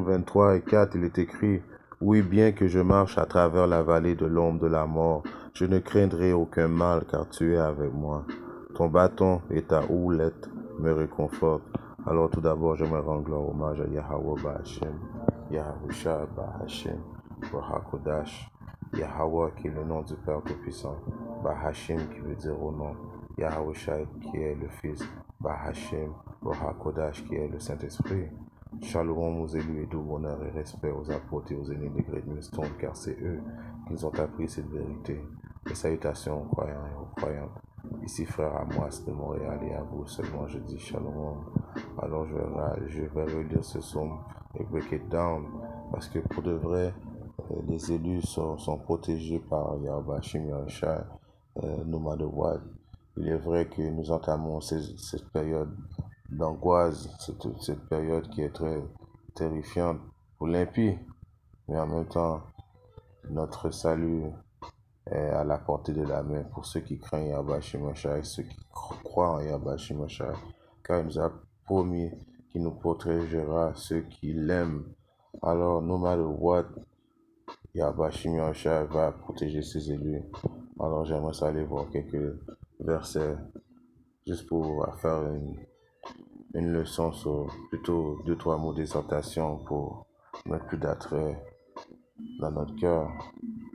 23 et 4, il est écrit, oui, bien que je marche à travers la vallée de l'ombre de la mort, je ne craindrai aucun mal car tu es avec moi. Ton bâton et ta houlette me réconfortent. Alors tout d'abord, je me rends gloire hommage à Yahweh Bahashem, Yahusha Bahashem, Bahakodash, Yahweh qui est le nom du Père Tout-Puissant, Bahashem qui veut dire au nom, Yahusha qui est le Fils, Bahashem, Bahakodash qui est le Saint-Esprit. Shalom aux élus et tout bonheur et respect aux apôtres et aux aînés des Great Millstone, car c'est eux qui nous ont appris cette vérité. Et salutations aux croyants et aux croyantes. Ici frère Amos de Montréal et à vous seulement je dis shalom. Alors je vais relire ce psaume et break it down parce que pour de vrai, les élus sont protégés par Yahweh Shim Yahushua, no matter what. Il est vrai que nous entamons cette période d'angoisse, cette période qui est très terrifiante pour l'impie, mais en même temps, notre salut est à la portée de la main pour ceux qui craignent Yahweh Shemashai et ceux qui croient en Yahweh Shemashai, car il nous a promis qu'il nous protégera ceux qui l'aiment. Alors, no matter what, Yahweh Shemashai va protéger ses élus. Alors, j'aimerais aller voir quelques versets juste pour faire une leçon sur plutôt 2-3 mots d'exhortation pour mettre plus d'attrait dans notre cœur,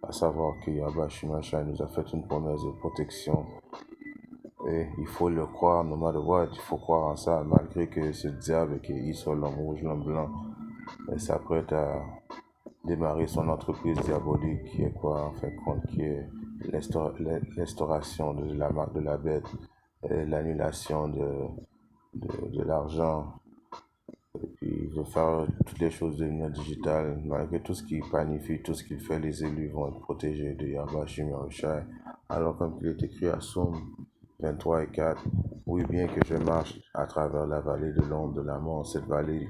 à savoir que Yahweh Shemashai nous a fait une promesse de protection et il faut le croire, no matter what, il faut croire en ça, malgré que ce diable qui est sur l'homme rouge, l'homme blanc, s'apprête à démarrer son entreprise diabolique qui est quoi en fin de compte, qui est l'instauration de la marque de la bête, l'annulation de l'argent, et puis il veut faire toutes les choses devenir digitales. Malgré tout ce qu'il planifie, tout ce qu'il fait, les élus vont être protégés de Yahweh Shim Yahushai. Alors comme il est écrit à Psaume 23 et 4, oui, bien que je marche à travers la vallée de l'ombre de la mort, cette vallée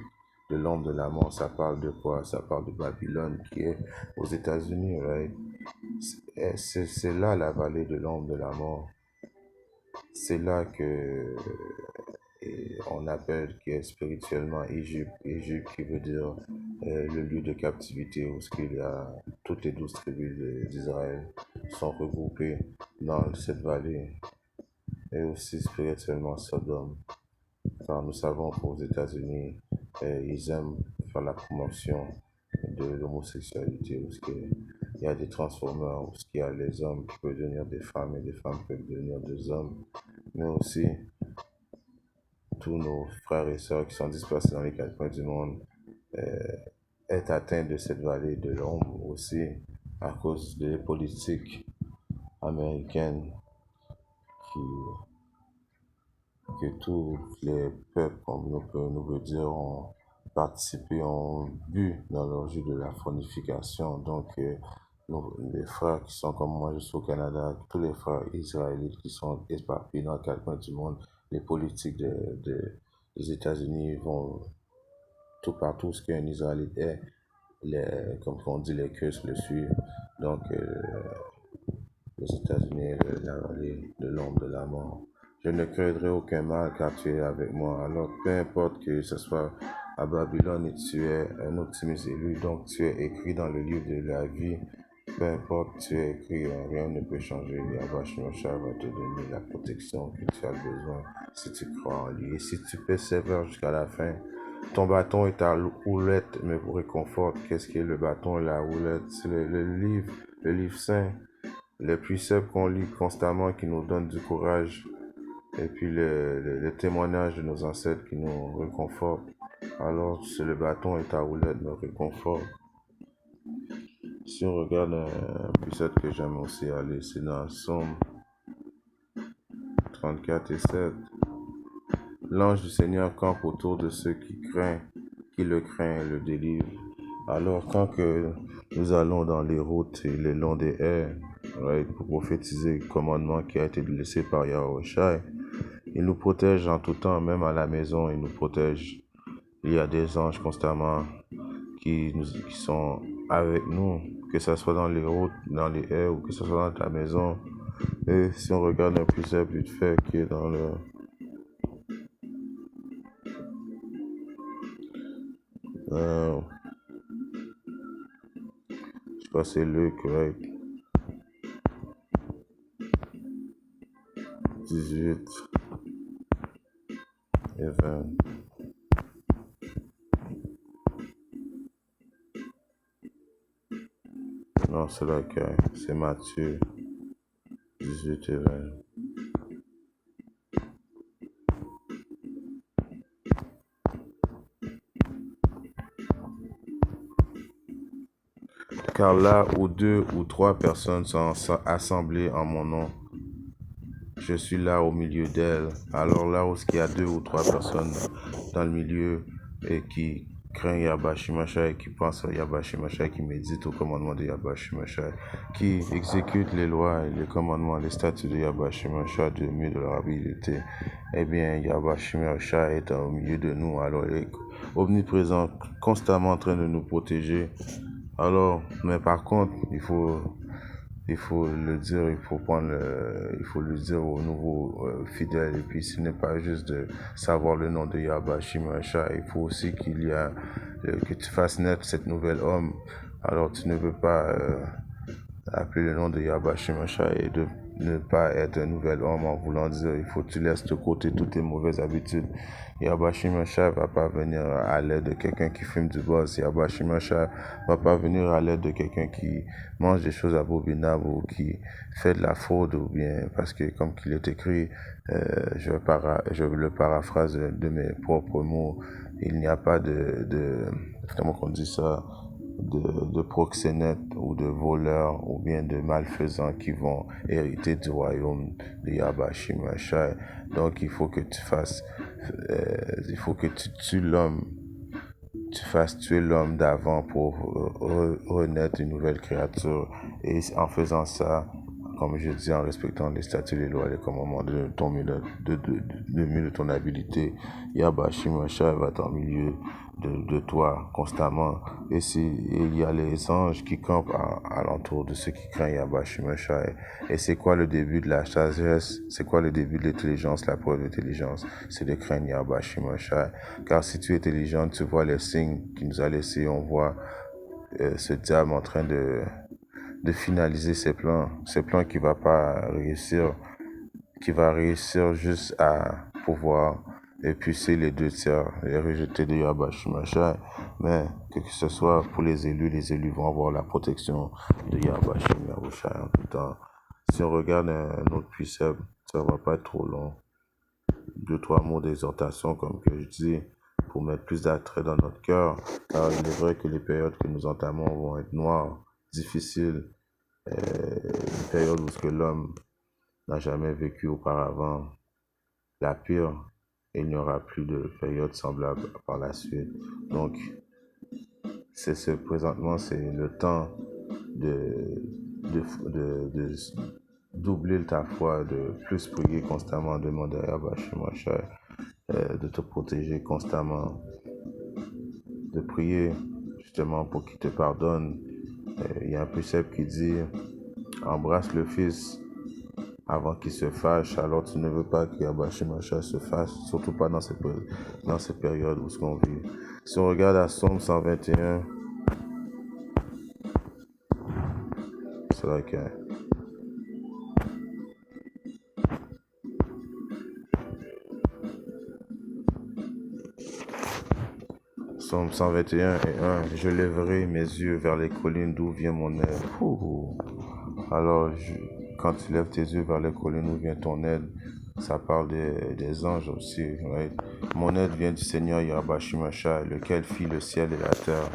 de l'ombre de la mort, ça parle de quoi? Ça parle de Babylone qui est aux États-Unis, right? C'est là la vallée de l'ombre de la mort. C'est là que on appelle qui est spirituellement Égypte. Égypte qui veut dire le lieu de captivité où il y a toutes les 12 tribus d'Israël sont regroupées dans cette vallée. Et aussi spirituellement Sodome. Car nous savons qu'aux États-Unis, ils aiment faire la promotion de l'homosexualité, où il y a des transformeurs, où il y a les hommes qui peuvent devenir des femmes et des femmes peuvent devenir des hommes, mais aussi tous nos frères et sœurs qui sont dispersés dans les quatre coins du monde est atteint de cette vallée de l'ombre aussi à cause des politiques américaines que tous les peuples, comme nous peut dire, ont participé, ont bu dans leur jus de la fornification. Donc, les frères qui sont comme moi, je suis au Canada, tous les frères israélites qui sont éparpillés dans quatre coins du monde, les politiques des États-Unis vont tout partout ce qu'un Israélite est, comme on dit, les curses le suivent. Donc, les États-Unis, la vallée de l'ombre de la mort. Je ne craindrai aucun mal car tu es avec moi. Alors, peu importe que ce soit à Babylone et tu es un optimiste élu, donc tu es écrit dans le livre de la vie. Peu importe, tu es écrit, rien ne peut changer. Yahweh Shemashai va te donner la protection que tu as besoin si tu crois en lui. Et si tu persévères jusqu'à la fin, ton bâton et ta houlette me réconfortent. Qu'est-ce qui est le bâton et la houlette? C'est le livre saint. Les préceptes qu'on lit constamment qui nous donnent du courage et puis les témoignages de nos ancêtres qui nous réconfortent. Alors, c'est le bâton et ta roulette me réconfortent. Si on regarde un précepte que j'aime aussi aller, c'est dans Psaume 34 et 7. L'ange du Seigneur campe autour de ceux qui le craignent et le délivrent. Alors, quand que nous allons dans les routes et le long des haies, pour prophétiser le commandement qui a été laissé par Yahushua, il nous protège en tout temps, même à la maison, il nous protège. Il y a des anges constamment qui sont avec nous, que ce soit dans les routes, dans les haies ou que ce soit dans ta maison. Et si on regarde un précepte vite fait qui est dans le crois que c'est Luc, right? 18 et 20. Non, c'est lequel? C'est Matthieu 18 et 20. Car là où 2 ou 3 personnes sont assemblées en mon nom, je suis là au milieu d'elles. Alors là où il y a 2 ou 3 personnes dans le milieu et qui craignent Yahweh Shemashai, qui pensent à Yahweh Shemashai, qui méditent au commandement de Yahweh Shemashai, qui exécutent les lois et les commandements, les statuts de Yahweh Shemashai de mieux de leur habilité, eh bien Yahweh Shemashai est au milieu de nous. Alors il est omniprésent, constamment en train de nous protéger. Alors, mais par contre, il faut le dire, il faut le dire aux nouveaux fidèles. Et puis, ce n'est pas juste de savoir le nom de Yahweh Shemashai. Il faut aussi que tu fasses naître cette nouvelle homme. Alors, tu ne peux pas appeler le nom de Yahweh Shemashai et de ne pas être un nouvel homme en voulant dire il faut que tu laisses de côté toutes tes mauvaises habitudes. Yahweh Shemashai va pas venir à l'aide de quelqu'un qui fume du boss. Yahweh Shemashai va pas venir à l'aide de quelqu'un qui mange des choses abominables ou qui fait de la fraude ou bien parce que comme qu'il est écrit, je le paraphrase de mes propres mots, il n'y a pas comment on dit ça, de proxénètes ou de voleurs ou bien de malfaisants qui vont hériter du royaume de Yahweh Shemashai. Donc il faut que il faut que tu tues l'homme, tu fasses tuer l'homme d'avant pour renaître une nouvelle créature. Et en faisant ça, comme je dis, en respectant les statuts, les lois, les commandements de ton milieu, de ton habilité, Yahweh Shemashai va être en milieu de toi constamment. Et il y a les anges qui campent à l'entour de ceux qui craignent Yahweh Shemashai. Et c'est quoi le début de la sagesse? C'est quoi le début de l'intelligence, la preuve d'intelligence? C'est de craindre Yahweh Shemashai. Car si tu es intelligent, tu vois les signes qu'il nous a laissés. On voit ce diable en train de finaliser ses plans qui va réussir juste à pouvoir épuiser les 2 tiers et rejeter de Yahweh Shemashai. Mais que ce soit pour les élus vont avoir la protection de Yahweh Shemashai en tout temps. Si on regarde un autre précepte, ça va pas être trop long. 2-3 mots d'exhortation, comme que je dis, pour mettre plus d'attrait dans notre cœur, car il est vrai que les périodes que nous entamons vont être noires, difficiles, une période où ce que l'homme n'a jamais vécu auparavant, la pire, et il n'y aura plus de période semblable par la suite. Donc, présentement, c'est le temps de doubler ta foi, de plus prier constamment, demander à Yahweh Shemashai de te protéger constamment, de prier justement pour qu'il te pardonne. Il y a un précepte qui dit embrasse le Fils avant qu'il se fâche. Alors tu ne veux pas que Yahweh Shemashai se fâche, surtout pas dans cette période où ce qu'on vit. Si on regarde à Psaume 121, c'est là que Psaume 121 et 1, je lèverai mes yeux vers les collines d'où vient mon aide. Alors, quand tu lèves tes yeux vers les collines où vient ton aide, ça parle des anges aussi. Right? Mon aide vient du Seigneur Yahweh Shemashai, lequel fit le ciel et la terre.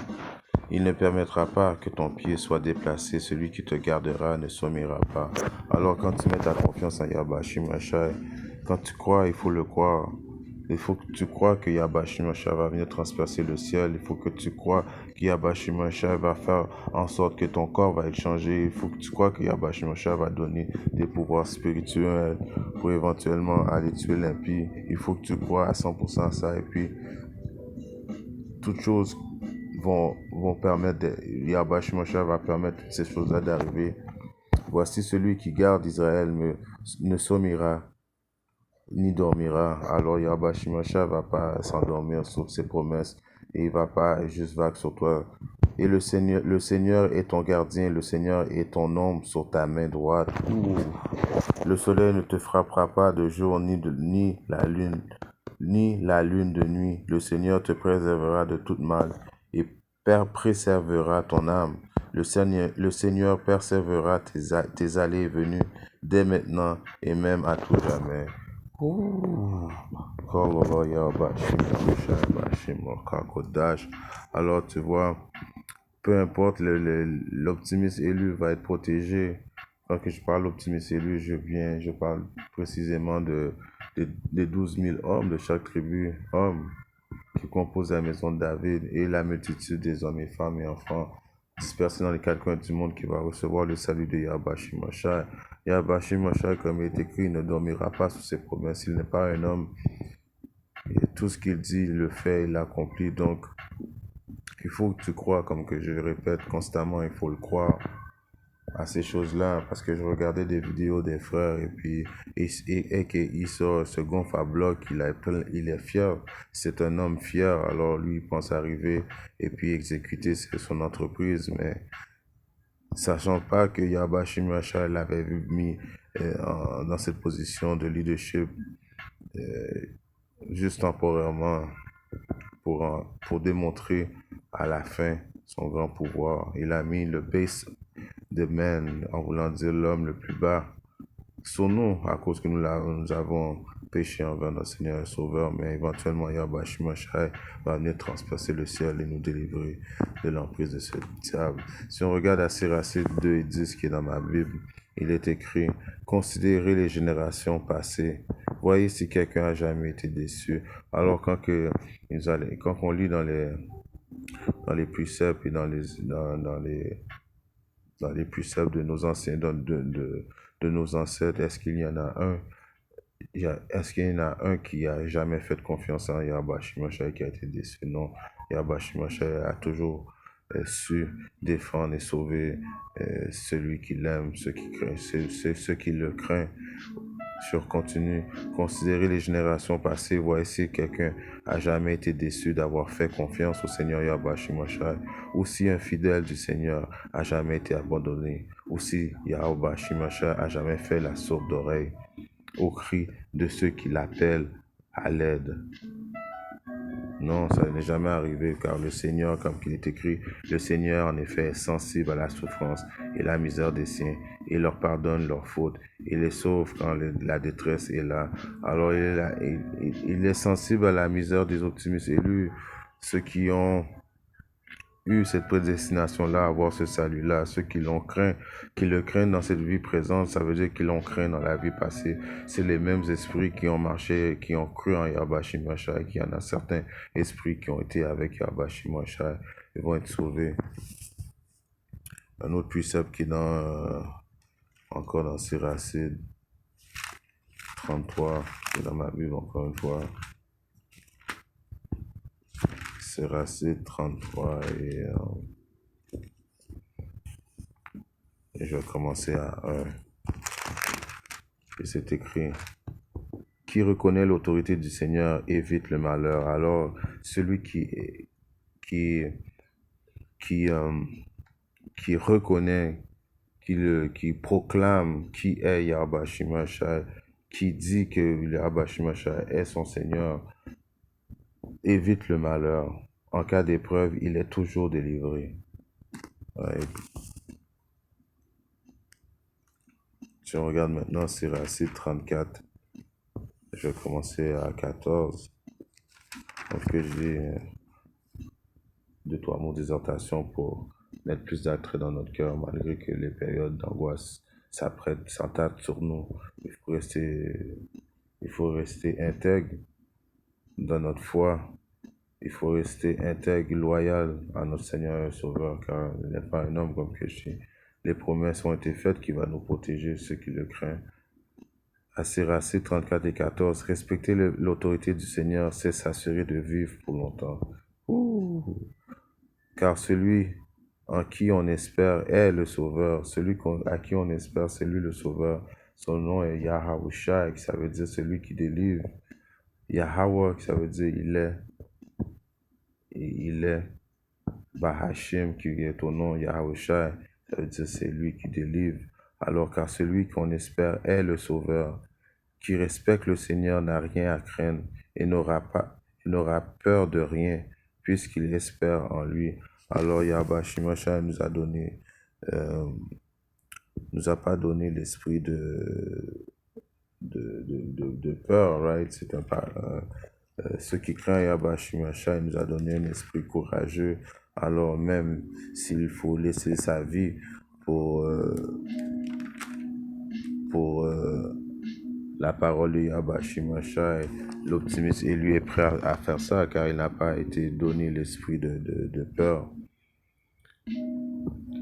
Il ne permettra pas que ton pied soit déplacé, celui qui te gardera ne sommeillera pas. Alors quand tu mets ta confiance en Yahweh Shemashai, quand tu crois, il faut le croire. Il faut que tu crois que Yahweh Shemashai va venir transpercer le ciel. Il faut que tu crois que Yahweh Shemashai va faire en sorte que ton corps va être changé. Il faut que tu crois que Yahweh Shemashai va donner des pouvoirs spirituels pour éventuellement aller tuer l'impie. Il faut que tu crois à 100% à ça. Et puis, toutes choses vont permettre, Yahweh Shemashai va permettre toutes ces choses-là d'arriver. Voici celui qui garde Israël ne sommeillera ni dormira. Alors Yahweh Shemashai va pas s'endormir sur ses promesses et il va pas juste vague sur toi Et le Seigneur est ton gardien, le Seigneur est ton ombre sur ta main droite. Ouh. Le soleil ne te frappera pas de jour, ni la lune de nuit. Le Seigneur te préservera de toute mal et préservera ton âme. Le Seigneur préservera tes allées et venues dès maintenant et même à tout jamais. Ouh. Alors tu vois, peu importe, l'optimiste élu va être protégé. Quand je parle d'optimiste élu, je parle précisément des 12 000 hommes de chaque tribu, hommes qui composent la maison de David et la multitude des hommes et femmes et enfants dispersés dans les quatre coins du monde qui va recevoir le salut de Yahweh Shimashai. Yahweh Shimashai, comme il est écrit, ne dormira pas sous ses promesses. Il n'est pas un homme. Et tout ce qu'il dit, il le fait, il l'accomplit. Donc, il faut que tu crois, comme que je le répète constamment, il faut le croire à ces choses-là, parce que je regardais des vidéos des frères et puis il se gonfle à bloc, il est fier, c'est un homme fier, alors lui il pense arriver et puis exécuter son entreprise, mais sachant pas que Yabashi Macha l'avait mis dans cette position de leadership juste temporairement pour démontrer à la fin son grand pouvoir. Il a mis le base de man, en voulant dire l'homme le plus bas, sur nous, à cause que nous avons péché envers notre Seigneur et Sauveur, mais éventuellement Yahweh Shimashai va venir transpercer le ciel et nous délivrer de l'emprise de ce diable. Si on regarde à Siracide 2 et 10 qui est dans ma Bible, il est écrit « Considérez les générations passées. Voyez si quelqu'un a jamais été déçu. » Alors quand on lit dans les préceptes et dans les préceptes de nos anciens, de nos ancêtres, est-ce qu'il y en a un, est-ce qu'il y en a un qui a jamais fait confiance en Yahweh Shimashai qui a été déçu? Non, Yahweh Shimashai a toujours su défendre et sauver celui qui l'aime, ceux qui le craignent. Sur continue, considérez les générations passées, voyez si quelqu'un a jamais été déçu d'avoir fait confiance au Seigneur Yahweh Shimashai, ou si un fidèle du Seigneur a jamais été abandonné, ou si Yahweh Shimashai a jamais fait la sourde oreille au cri de ceux qui l'appellent à l'aide. Non, ça n'est jamais arrivé, car le Seigneur, comme il est écrit, le Seigneur en effet est sensible à la souffrance et la misère des siens, et leur pardonne leurs fautes, et les sauve quand la détresse est là. Alors il est sensible à la misère des optimistes élus, ceux qui ont eu cette prédestination-là, avoir ce salut-là, ceux qui le craignent dans cette vie présente, ça veut dire qu'ils l'ont craint dans la vie passée. C'est les mêmes esprits qui ont marché, qui ont cru en Yahweh Shimashai, qui en a certains esprits qui ont été avec Yahweh Shimashai, ils vont être sauvés. Un autre précepte qui est encore dans Siracide 33, qui est dans ma Bible encore une fois. Siracide 33 et je vais commencer à 1. Et c'est écrit, qui reconnaît l'autorité du Seigneur évite le malheur. Alors, celui qui reconnaît, qui proclame qui est Yahweh Shimashai, qui dit que Yahweh Shimashai est son Seigneur, évite le malheur. En cas d'épreuve, il est toujours délivré. Ouais. Si on regarde maintenant Siracide 34, je vais commencer à 14. Parce que j'ai 2-3 mots d'exhortation pour mettre plus d'attrait dans notre cœur, malgré que les périodes d'angoisse s'entendent sur nous. Il faut rester intègre dans notre foi. Il faut rester intègre, loyal à notre Seigneur et Sauveur, car il n'est pas un homme comme que je dis. Les promesses ont été faites qui va nous protéger, ceux qui le craignent. À Siracide 34 et 14, respecter l'autorité du Seigneur, c'est s'assurer de vivre pour longtemps. Ouh. Car celui en qui on espère est le Sauveur. Celui à qui on espère, c'est lui le Sauveur. Son nom est Yahweh, ça veut dire celui qui délivre. Yahweh, ça veut dire il est. Et il est. Bahashim, qui est ton nom, Yahushua, ça veut dire c'est lui qui délivre. Alors car celui qu'on espère est le Sauveur. Qui respecte le Seigneur n'a rien à craindre et n'aura peur de rien, puisqu'il espère en lui. Alors Yahweh Shimashai euh, nous a pas donné l'esprit de peur, right? Ceux qui craignent Yahweh Shimashai nous a donné un esprit courageux. Alors même s'il faut laisser sa vie pour, pour la parole de Yahweh Shimashai, l'optimiste, et lui est prêt à faire ça car il n'a pas été donné l'esprit de peur.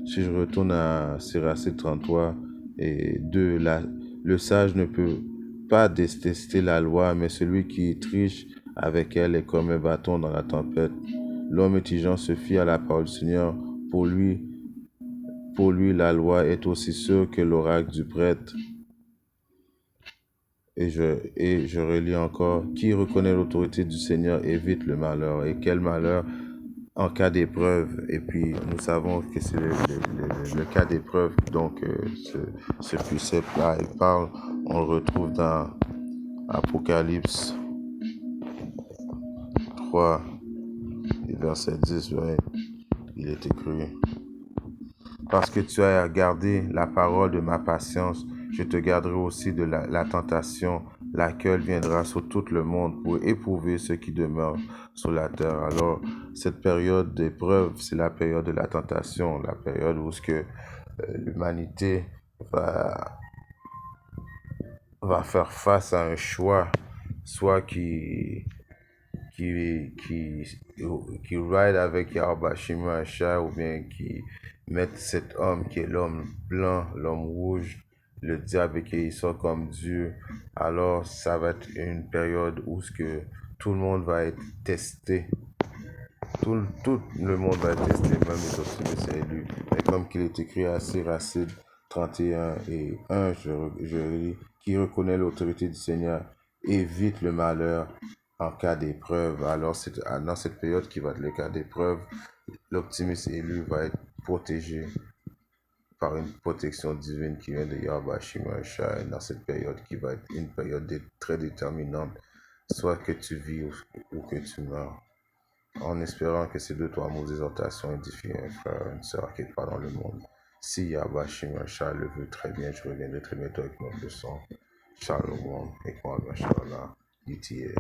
Si je retourne à Siracide 33 et 2, le sage ne peut pas détester la loi, mais celui qui triche avec elle est comme un bâton dans la tempête. L'homme intelligent se fie à la parole du Seigneur. Pour lui, la loi est aussi sûre que l'oracle du prêtre. Et je relis encore, qui reconnaît l'autorité du Seigneur évite le malheur. Et quel malheur en cas d'épreuve. Et puis nous savons que c'est le cas d'épreuve, donc ce précepte-là, il parle, on le retrouve dans Apocalypse 3, verset 10, ouais, il est écrit. Parce que tu as gardé la parole de ma patience, je te garderai aussi de la tentation, laquelle viendra sur tout le monde pour éprouver ceux qui demeurent sur la terre. Alors, cette période d'épreuve, c'est la période de la tentation, la période où l'humanité va faire face à un choix, soit qui ride avec Yahweh Shimashai, ou bien qui mettent cet homme qui est l'homme blanc, l'homme rouge, le diable, et qu'ils sont comme Dieu. Alors ça va être une période où tout le monde va être testé. Tout le monde va être testé, même les autres élus. Mais comme qu'il est écrit à Siracide 31 et 1, je lis, qui reconnaît l'autorité du Seigneur évite le malheur en cas d'épreuve. Alors, c'est dans cette période qui va être le cas d'épreuve, l'optimiste élu va être protégé par une protection divine qui vient de Yahweh Shimashai dans cette période qui va être une période très déterminante, soit que tu vis ou que tu meurs. En espérant que ces 2-3 mots d'exhortation édifient un frère, une sœur quelque part dans le monde. Si Yahweh Shimashai le veut très bien, je reviendrai très bientôt avec notre leçon. Shalom et Kwame Shalom. ETA.